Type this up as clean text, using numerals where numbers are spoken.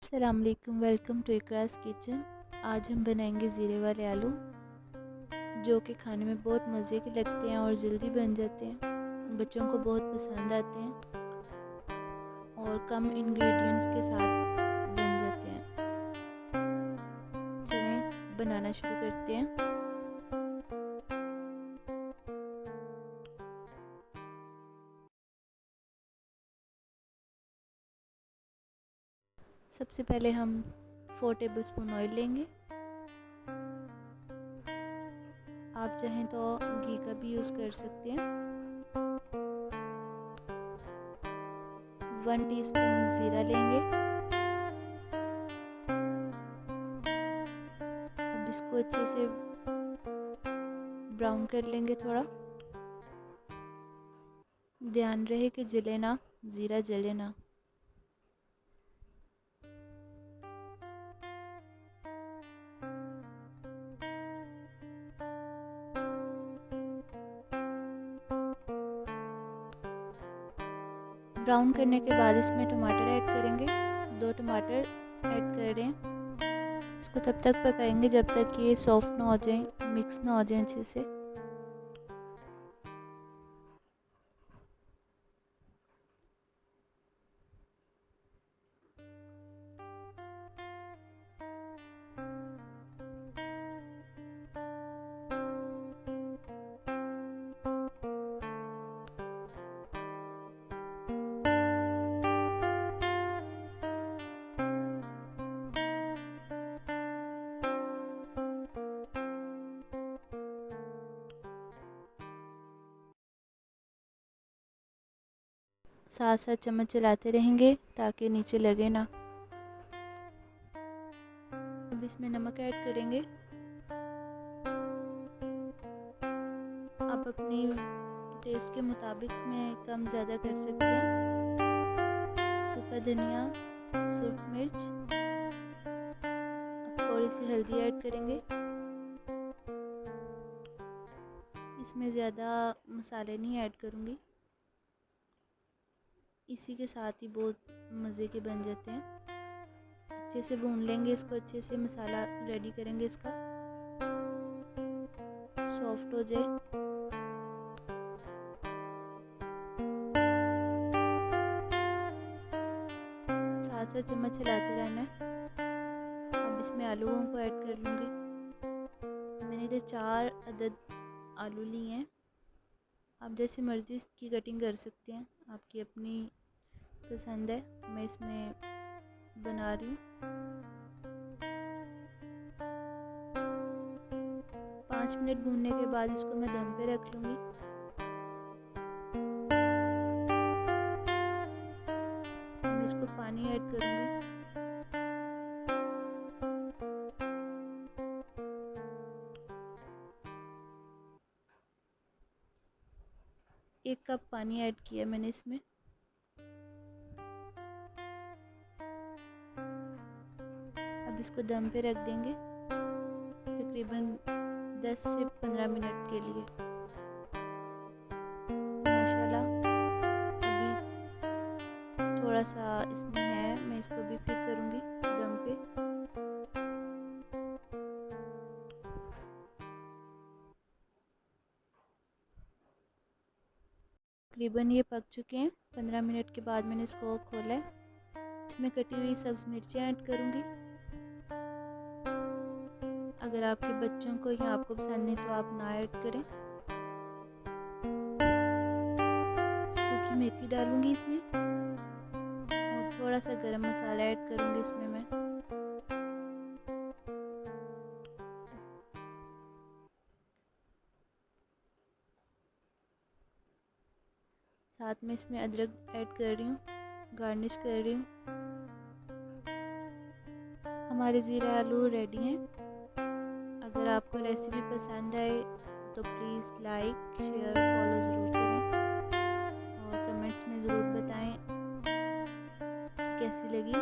अस्सलामुअलैकुम, welcome to इकरास kitchen. आज हम बनाएंगे ज़ीरे वाले आलू, जो कि खाने में बहुत मज़े के लगते हैं और जल्दी बन जाते हैं। बच्चों को बहुत पसंद आते हैं और कम इंग्रेडिएंट्स के साथ बन जाते हैं। चलें बनाना शुरू करते हैं। सबसे पहले हम 4 टेबलस्पून ऑयल लेंगे। आप चाहें तो घी का भी यूज़ कर सकते हैं। 1 टीस्पून ज़ीरा लेंगे। अब इसको अच्छे से ब्राउन कर लेंगे। थोड़ा ध्यान रहे कि जले ना, ज़ीरा जले ना। ब्राउन करने के बाद इसमें टमाटर ऐड करेंगे। 2 टमाटर ऐड करें। इसको तब तक पकाएंगे जब तक ये सॉफ्ट ना हो जाए, मिक्स ना हो जाए अच्छे से। साथ साथ चम्मच चलाते रहेंगे ताकि नीचे लगे ना। अब इसमें नमक ऐड करेंगे। आप अपनी टेस्ट के मुताबिक इसमें कम ज़्यादा कर सकते हैं। सूखा धनिया, सूख मिर्च, अब थोड़ी सी हल्दी ऐड करेंगे। इसमें ज़्यादा मसाले नहीं ऐड करूँगी, इसी के साथ ही बहुत मज़े के बन जाते हैं। अच्छे से भून लेंगे इसको, अच्छे से मसाला रेडी करेंगे इसका, सॉफ्ट हो जाए। साथ साथ चम्मच चलाते रहना है। अब इसमें आलूओं को ऐड कर लूँगी। मैंने इधर 4 अदद आलू लिए हैं। आप जैसे मर्ज़ी इसकी कटिंग कर सकते हैं, आपकी अपनी पसंद है। मैं इसमें बना रही हूँ। 5 मिनट भूनने के बाद इसको मैं दम पे रख लूँगी। मैं इसको पानी ऐड करूँगी। एक कप पानी ऐड किया मैंने इसमें। अब इसको दम पे रख देंगे तकरीबन 10 से 15 मिनट के लिए। माशाल्लाह अभी थोड़ा सा इसमें है, मैं इसको भी फिर करूँगी दम पे। तकरीबन ये पक चुके हैं। 15 मिनट के बाद मैंने इसको खोला है। इसमें कटी हुई सब्ज़ मिर्चें ऐड करूँगी। अगर आपके बच्चों को या आपको पसंद नहीं तो आप ना ऐड करें। सूखी मेथी डालूँगी इसमें और थोड़ा सा गरम मसाला ऐड करूँगी इसमें मैं। साथ में इसमें अदरक ऐड कर रही हूँ, गार्निश कर रही हूँ। हमारे ज़ीरा आलू रेडी हैं। अगर आपको रेसिपी पसंद आए तो प्लीज़ लाइक, शेयर, फॉलो ज़रूर करें और कमेंट्स में ज़रूर बताएं कि कैसी लगी।